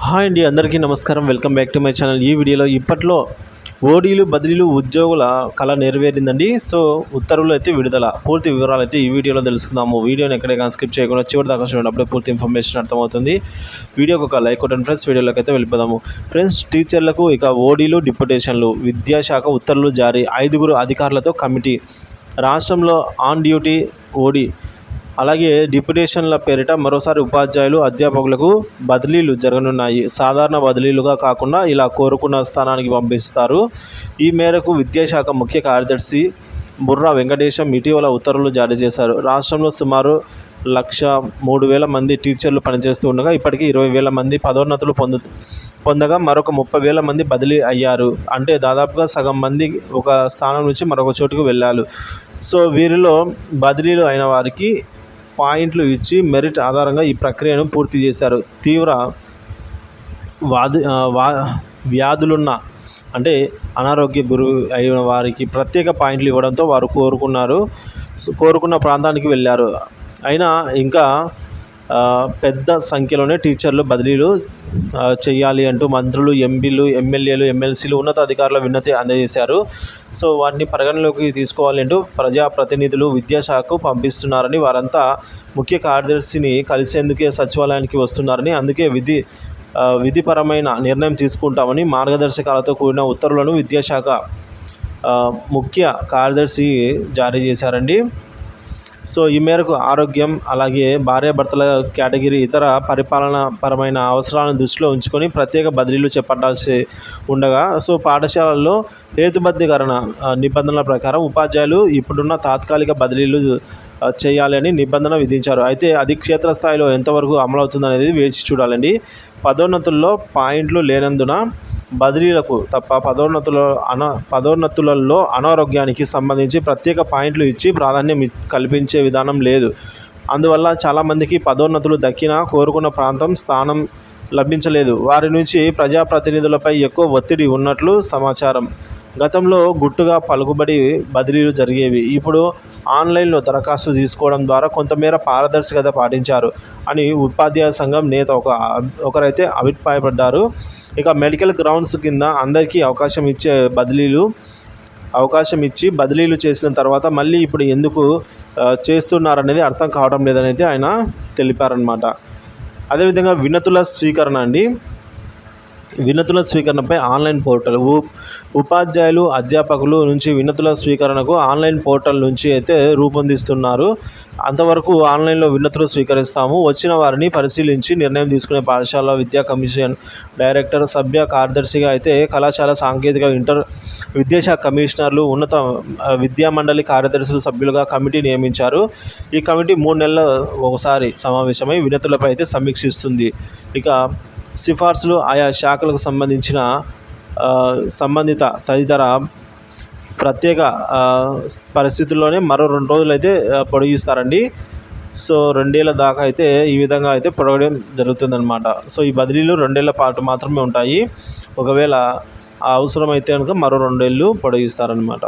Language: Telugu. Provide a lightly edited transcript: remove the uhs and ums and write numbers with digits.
హాయ్ అండి, అందరికీ నమస్కారం. Welcome back to my channel. ఈ వీడియోలో ఇప్పట్లో ఓడీలు బదిలీలు ఉద్యోగుల కళ నెరవేరిందండి. సో ఉత్తర్వులు అయితే విడుదల, పూర్తి వివరాలు అయితే ఈ వీడియోలో తెలుసుకుందాము. వీడియోని ఎక్కడైనా స్కిప్ చేయకుండా చివరి దాకా చూడండి, అప్పుడే పూర్తి ఇన్ఫర్మేషన్ అర్థమవుతుంది. వీడియోకి ఒక లైక్ కొట్టండి ఫ్రెండ్స్. వీడియోలోకి అయితే వెళ్ళిపోదాము ఫ్రెండ్స్. టీచర్లకు ఇక ఓడీలు డిప్యుటేషన్లు, విద్యాశాఖ ఉత్తర్వులు జారీ, 5 అధికారులతో కమిటీ. రాష్ట్రంలో ఆన్ డ్యూటీ ఓడీ అలాగే డిప్యుటేషన్ల పేరిట మరోసారి ఉపాధ్యాయులు అధ్యాపకులకు బదిలీలు జరగనున్నాయి. సాధారణ బదిలీలుగా కాకుండా ఇలా కోరుకున్న స్థానానికి పంపిస్తారు. ఈ మేరకు విద్యాశాఖ ముఖ్య కార్యదర్శి బుర్రా వెంకటేశం ఇటీవల ఉత్తర్వులు జారీ చేశారు. రాష్ట్రంలో సుమారు 1,03,000 మంది టీచర్లు పనిచేస్తూ ఉండగా ఇప్పటికీ 20,000 మంది పదోన్నతులు పొందగా మరొక 30,000 మంది బదిలీ అయ్యారు. అంటే దాదాపుగా సగం మంది ఒక స్థానం నుంచి మరొక చోటుకు వెళ్ళారు. సో వీరిలో బదిలీలు అయిన వారికి పాయింట్లు ఇచ్చి మెరిట్ ఆధారంగా ఈ ప్రక్రియను పూర్తి చేశారు. తీవ్ర వ్యాధులున్న అంటే అనారోగ్య గురి అయిన వారికి ప్రత్యేక పాయింట్లు ఇవ్వడంతో వారు కోరుకున్న ప్రాంతానికి వెళ్ళారు. అయినా ఇంకా పెద్ద సంఖ్యలోనే టీచర్లు బదిలీలు చేయాలి అంటూ మంత్రులు, ఎంపీలు, ఎమ్మెల్యేలు, ఎమ్మెల్సీలు, ఉన్నతాధికారుల విన్నతి అందజేశారు. సో వాటిని పరిగణలోకి తీసుకోవాలి అంటూ ప్రజాప్రతినిధులు విద్యాశాఖకు పంపిస్తున్నారని, వారంతా ముఖ్య కార్యదర్శిని కలిసేందుకే సచివాలయానికి వస్తున్నారని, అందుకే విధిపరమైన నిర్ణయం తీసుకుంటామని మార్గదర్శకాలతో కూడిన ఉత్తర్వులను విద్యాశాఖ ముఖ్య కార్యదర్శి జారీ చేశారండి. సో ఈ మేరకు ఆరోగ్యం అలాగే భార్యాభర్తల కేటగిరీ ఇతర పరిపాలనాపరమైన అవసరాలను దృష్టిలో ఉంచుకొని ప్రత్యేక బదిలీలు చేపట్టాల్సి ఉండగా, సో పాఠశాలల్లో హేతుబద్ధీకరణ నిబంధనల ప్రకారం ఉపాధ్యాయులు ఇప్పుడున్న తాత్కాలిక బదిలీలు చేయాలి అని నిబంధన విధించారు. అయితే అది క్షేత్రస్థాయిలో ఎంతవరకు అమలవుతుందనేది వేచి చూడాలండి. పదోన్నతుల్లో పాయింట్లు లేనందున బదిలీలకు తప్ప పదోన్నతులలో అనారోగ్యానికి సంబంధించి ప్రత్యేక పాయింట్లు ఇచ్చి ప్రాధాన్యం కల్పించే విధానం లేదు. అందువల్ల చాలామందికి పదోన్నతులు దక్కినా కోరుకున్న ప్రాంతం స్థానం లభించలేదు. వారి నుంచి ప్రజాప్రతినిధులపై ఎక్కువ ఒత్తిడి ఉన్నట్లు సమాచారం. గతంలో గుట్టుగా పలుకుబడి బదిలీలు జరిగేవి. ఇప్పుడు ఆన్లైన్లో దరఖాస్తు తీసుకోవడం ద్వారా కొంతమేర పారదర్శకత పాటించారు అని ఉపాధ్యాయ సంఘం నేత ఒకరైతే అభిప్రాయపడ్డారు. ఇక మెడికల్ గ్రౌండ్స్ కింద అందరికీ అవకాశం ఇచ్చి బదిలీలు చేసిన తర్వాత మళ్ళీ ఇప్పుడు ఎందుకు చేస్తున్నారనేది అర్థం కావడం లేదని అయితే ఆయన తెలిపారనమాట. అదేవిధంగా వినతుల స్వీకరణపై ఆన్లైన్ పోర్టల్. ఉపాధ్యాయులు అధ్యాపకులు నుంచి వినతుల స్వీకరణకు ఆన్లైన్ పోర్టల్ నుంచి అయితే రూపొందిస్తున్నారు. అంతవరకు ఆన్లైన్లో వినతులు స్వీకరిస్తాము. వచ్చిన వారిని పరిశీలించి నిర్ణయం తీసుకునే పాఠశాల విద్యా కమిషన్ డైరెక్టర్, సభ్య కార్యదర్శిగా అయితే కళాశాల సాంకేతిక విద్యాశాఖ కమిషనర్లు, ఉన్నత విద్యామండలి కార్యదర్శులు సభ్యులుగా కమిటీ నియమించారు. ఈ కమిటీ 3 నెలల ఒకసారి సమావేశమై వినతులపై అయితే సమీక్షిస్తుంది. ఇక సిఫార్సులు ఆయా శాఖలకు సంబంధిత తదితర ప్రత్యేక పరిస్థితుల్లోనే మరో 2 రోజులు అయితే పొడిగిస్తారండి. సో 2 ఏళ్ల దాకా అయితే ఈ విధంగా అయితే పొడగడం జరుగుతుందన్నమాట. సో ఈ బదిలీలు 2 ఏళ్ల పాటు మాత్రమే ఉంటాయి. ఒకవేళ అవసరమైతే కనుక మరో 2 ఏళ్ళు పొడిగిస్తారనమాట.